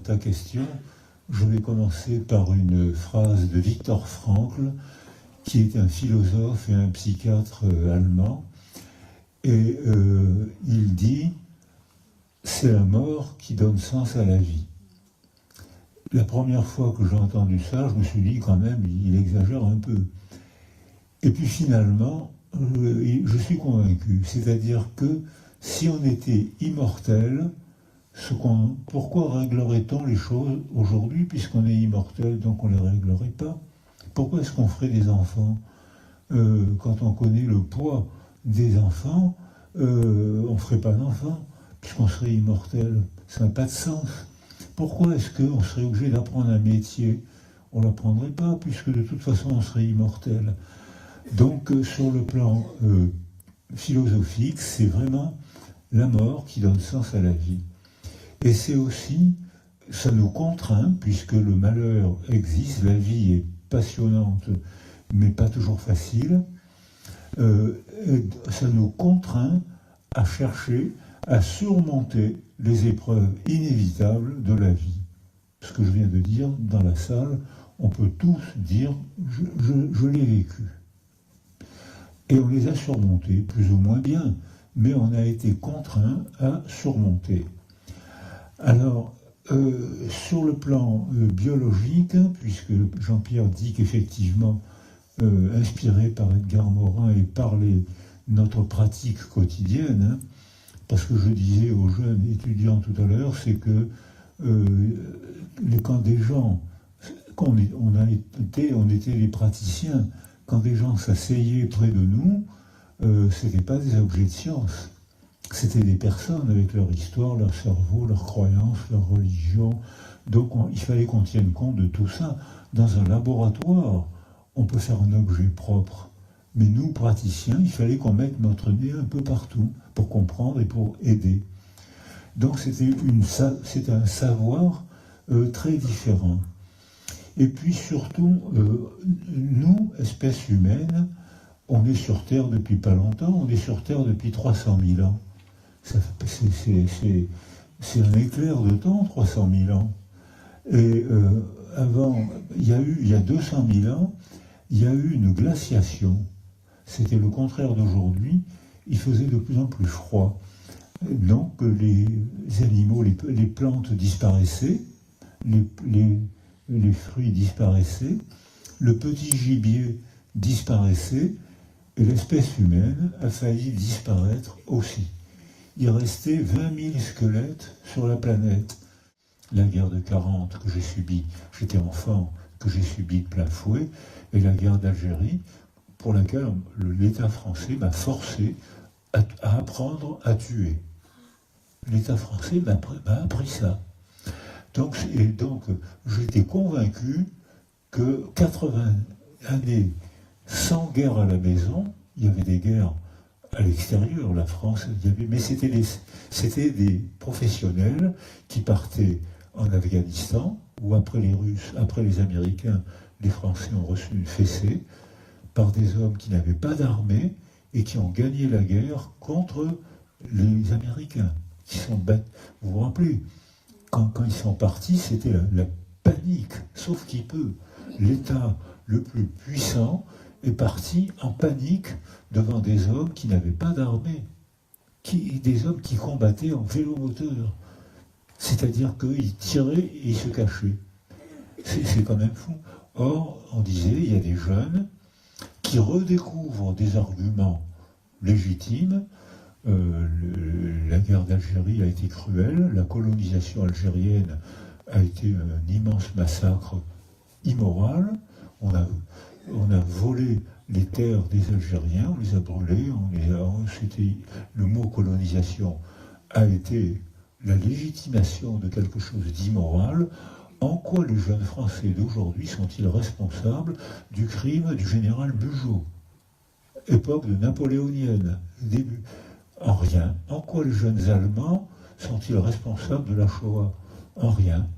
ta question, je vais commencer par une phrase de Viktor Frankl, qui est un philosophe et un psychiatre allemand. Et il dit « C'est la mort qui donne sens à la vie ». La première fois que j'ai entendu ça, je me suis dit quand même, il exagère un peu. Et puis finalement, je suis convaincu. C'est-à-dire que si on était immortel, pourquoi réglerait-on les choses aujourd'hui, puisqu'on est immortel, donc on ne les réglerait pas? Pourquoi est-ce qu'on ferait des enfants? Quand on connaît le poids des enfants, on ne ferait pas d'enfants, puisqu'on serait immortel. Ça n'a pas de sens. Pourquoi est-ce qu'on serait obligé d'apprendre un métier? On ne l'apprendrait pas, puisque de toute façon on serait immortel. Donc sur le plan philosophique, c'est vraiment la mort qui donne sens à la vie. Et c'est aussi, ça nous contraint, puisque le malheur existe, la vie est passionnante, mais pas toujours facile, ça nous contraint à chercher à surmonter les épreuves inévitables de la vie. Ce que je viens de dire dans la salle, on peut tous dire « je l'ai vécu ». Et on les a surmontés, plus ou moins bien, mais on a été contraint à surmonter. Alors, sur le plan biologique, puisque Jean-Pierre dit qu'effectivement, inspiré par Edgar Morin et par notre pratique quotidienne, parce que je disais aux jeunes étudiants tout à l'heure, c'est que quand des gens, on était les praticiens, quand des gens s'asseyaient près de nous, ce n'étaient pas des objets de science. C'était des personnes avec leur histoire, leur cerveau, leurs croyances, leur religion. Donc il fallait qu'on tienne compte de tout ça. Dans un laboratoire, on peut faire un objet propre. Mais nous, praticiens, il fallait qu'on mette notre nez un peu partout pour comprendre et pour aider. Donc c'était un savoir très différent. Et puis surtout, nous, espèce humaine, on est sur Terre depuis pas longtemps, on est sur Terre depuis 300 000 ans. C'est un éclair de temps, 300 000 ans. Et avant, il y a 200 000 ans, il y a eu une glaciation. C'était le contraire d'aujourd'hui. Il faisait de plus en plus froid. Donc les animaux, les plantes disparaissaient, les fruits disparaissaient, le petit gibier disparaissait, et l'espèce humaine a failli disparaître aussi. Il restait 20 000 squelettes sur la planète. La guerre de 40 que j'ai subie, j'étais enfant, que j'ai subi de plein fouet, et la guerre d'Algérie, pour laquelle l'État français m'a forcé à apprendre à tuer. L'État français m'a appris ça. Donc j'étais convaincu que 80 années sans guerre à la maison, il y avait des guerres à l'extérieur, la France, mais c'était des professionnels qui partaient en Afghanistan, où après les Russes, après les Américains, les Français ont reçu une fessée par des hommes qui n'avaient pas d'armée et qui ont gagné la guerre contre les Américains, qui sont battus. Vous vous rappelez, quand ils sont partis, c'était la panique, sauf qui peut. L'État le plus puissant est parti en panique devant des hommes qui n'avaient pas d'armée, des hommes qui combattaient en vélomoteur. C'est-à-dire qu'ils tiraient et ils se cachaient. C'est quand même fou. Or, on disait, il y a des jeunes qui redécouvrent des arguments légitimes. La guerre d'Algérie a été cruelle, la colonisation algérienne a été un immense massacre immoral. On a volé les terres des Algériens, on les a brûlées, le mot colonisation a été la légitimation de quelque chose d'immoral. En quoi les jeunes Français d'aujourd'hui sont-ils responsables du crime du général Bugeaud, époque de napoléonienne, début? En rien. En quoi les jeunes Allemands sont-ils responsables de la Shoah? En rien.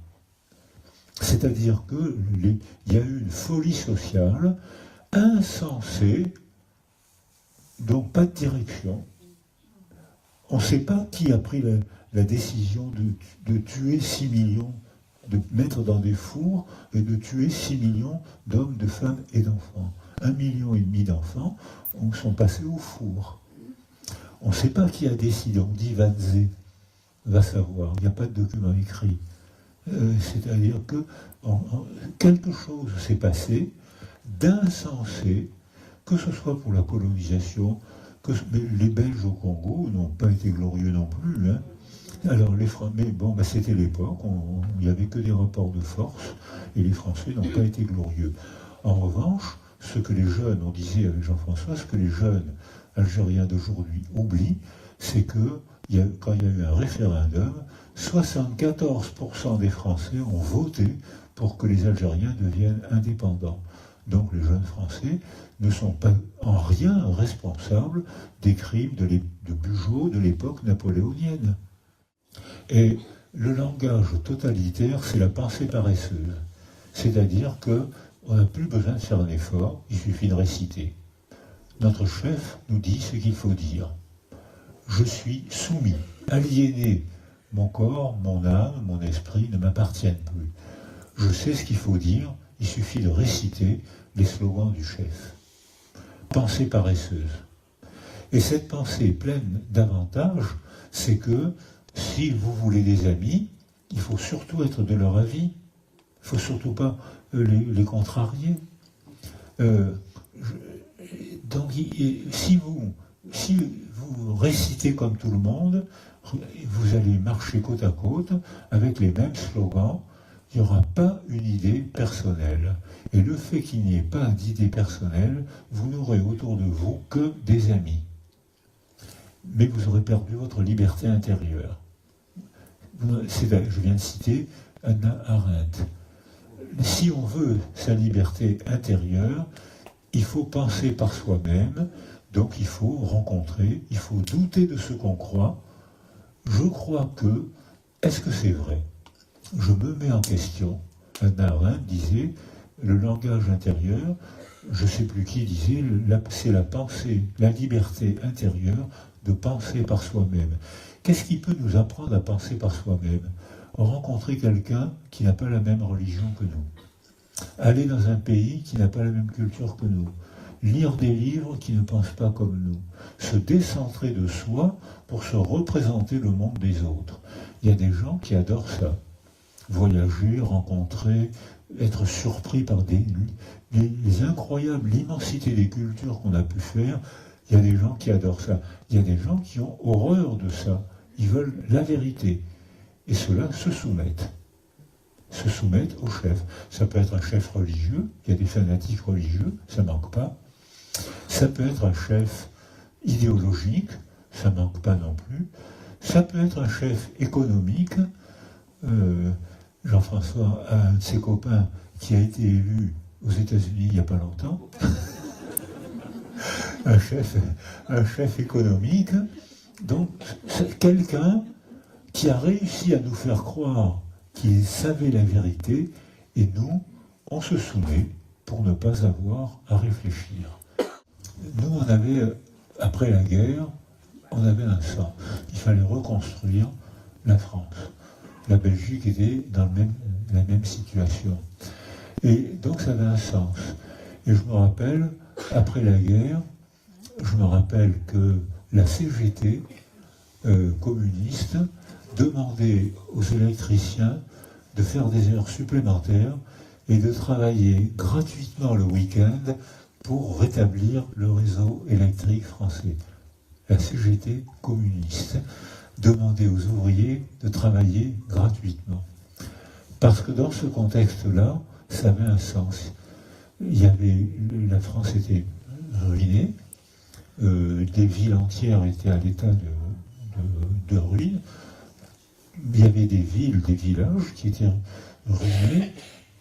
C'est-à-dire qu'il y a eu une folie sociale insensée, donc pas de direction. On ne sait pas qui a pris la décision de tuer 6 millions de mettre dans des fours et de tuer 6 millions d'hommes, de femmes et d'enfants. 1,5 million d'enfants sont passés au four. On ne sait pas qui a décidé, on dit Wannsee va savoir, il n'y a pas de document écrit. C'est-à-dire que quelque chose s'est passé d'insensé, que ce soit pour la colonisation, mais les Belges au Congo n'ont pas été glorieux non plus. Hein. Alors mais bon, c'était l'époque, il n'y avait que des rapports de force, et les Français n'ont pas été glorieux. En revanche, ce que les jeunes, on disait avec Jean-François, ce que les jeunes Algériens d'aujourd'hui oublient, c'est que quand il y a eu un référendum, 74% des Français ont voté pour que les Algériens deviennent indépendants. Donc les jeunes Français ne sont pas en rien responsables des crimes de Bugeaud de l'époque napoléonienne. Et le langage totalitaire, c'est la pensée paresseuse. C'est-à-dire qu'on n'a plus besoin de faire un effort, il suffit de réciter. Notre chef nous dit ce qu'il faut dire. Je suis soumis, aliéné. Mon corps, mon âme, mon esprit ne m'appartiennent plus. Je sais ce qu'il faut dire, il suffit de réciter les slogans du chef. Pensée paresseuse. Et cette pensée pleine d'avantages, c'est que si vous voulez des amis, il faut surtout être de leur avis. Il ne faut surtout pas les contrarier. Donc, si vous récitez comme tout le monde, vous allez marcher côte à côte avec les mêmes slogans. Il n'y aura pas une idée personnelle. Et le fait qu'il n'y ait pas d'idée personnelle, vous n'aurez autour de vous que des amis. Mais vous aurez perdu votre liberté intérieure. Je viens de citer Hannah Arendt. Si on veut sa liberté intérieure, il faut penser par soi-même, donc il faut rencontrer, il faut douter de ce qu'on croit. Je crois que, est-ce que c'est vrai? Je me mets en question. Hannah Arendt disait, le langage intérieur, je ne sais plus qui disait, c'est la pensée, la liberté intérieure de penser par soi-même. Qu'est-ce qui peut nous apprendre à penser par soi-même? Rencontrer quelqu'un qui n'a pas la même religion que nous. Aller dans un pays qui n'a pas la même culture que nous. Lire des livres qui ne pensent pas comme nous. Se décentrer de soi pour se représenter le monde des autres. Il y a des gens qui adorent ça. Voyager, rencontrer, être surpris par les incroyables, l'immensité des cultures qu'on a pu faire. Il y a des gens qui adorent ça. Il y a des gens qui ont horreur de ça. Ils veulent la vérité. Et ceux-là se soumettent au chef. Ça peut être un chef religieux, il y a des fanatiques religieux, ça ne manque pas. Ça peut être un chef idéologique, ça ne manque pas non plus. Ça peut être un chef économique. Jean-François a un de ses copains qui a été élu aux États-Unis il n'y a pas longtemps. un chef économique. Donc, c'est quelqu'un qui a réussi à nous faire croire qu'il savait la vérité, et nous, on se soumet pour ne pas avoir à réfléchir. Nous, on avait, après la guerre, on avait un sens. Il fallait reconstruire la France. La Belgique était dans la même situation. Et donc, ça avait un sens. Et je me rappelle, après la guerre, je me rappelle que la CGT communiste demandait aux électriciens de faire des heures supplémentaires et de travailler gratuitement le week-end pour rétablir le réseau électrique français. La CGT communiste demandait aux ouvriers de travailler gratuitement. Parce que dans ce contexte-là, ça avait un sens. La France était ruinée, des villes entières étaient à l'état de ruine. Il y avait des villes, des villages qui étaient ruinés,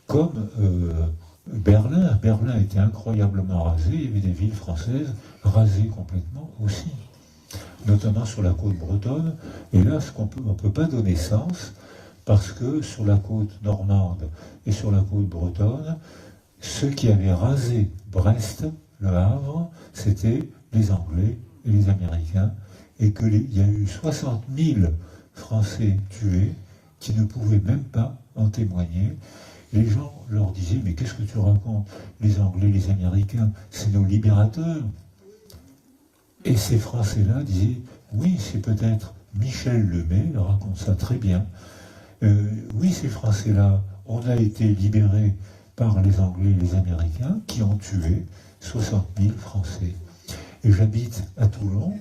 comme Berlin. Berlin était incroyablement rasé, il y avait des villes françaises rasées complètement aussi, notamment sur la côte bretonne. Et là, on ne peut pas donner sens, parce que sur la côte normande et sur la côte bretonne, ceux qui avaient rasé Brest, Le Havre, c'était les Anglais et les Américains, et qu'il y a eu 60 000 Français tués qui ne pouvaient même pas en témoignaient. Les gens leur disaient, mais qu'est-ce que tu racontes? Les Anglais, les Américains, c'est nos libérateurs. Et ces Français-là disaient, oui, c'est peut-être Michel Lemay, il raconte ça très bien. Oui, ces Français-là, on a été libérés par les Anglais et les Américains qui ont tué 60 000 Français. Et j'habite à Toulon,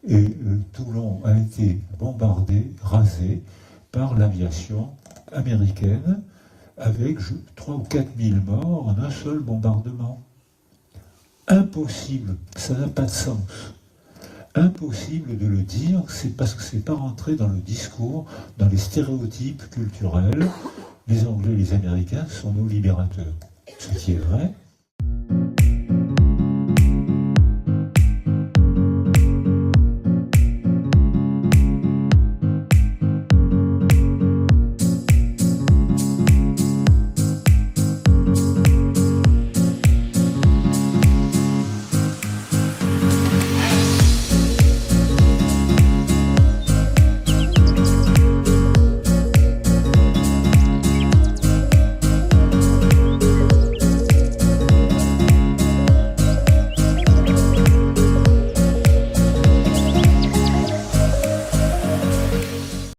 et Toulon a été bombardé, rasé par l'aviation américaine, avec 3 ou 4 000 morts en un seul bombardement. Impossible, ça n'a pas de sens. Impossible de le dire, c'est parce que c'est pas rentré dans le discours, dans les stéréotypes culturels. Les Anglais et les Américains sont nos libérateurs. Ce qui est vrai,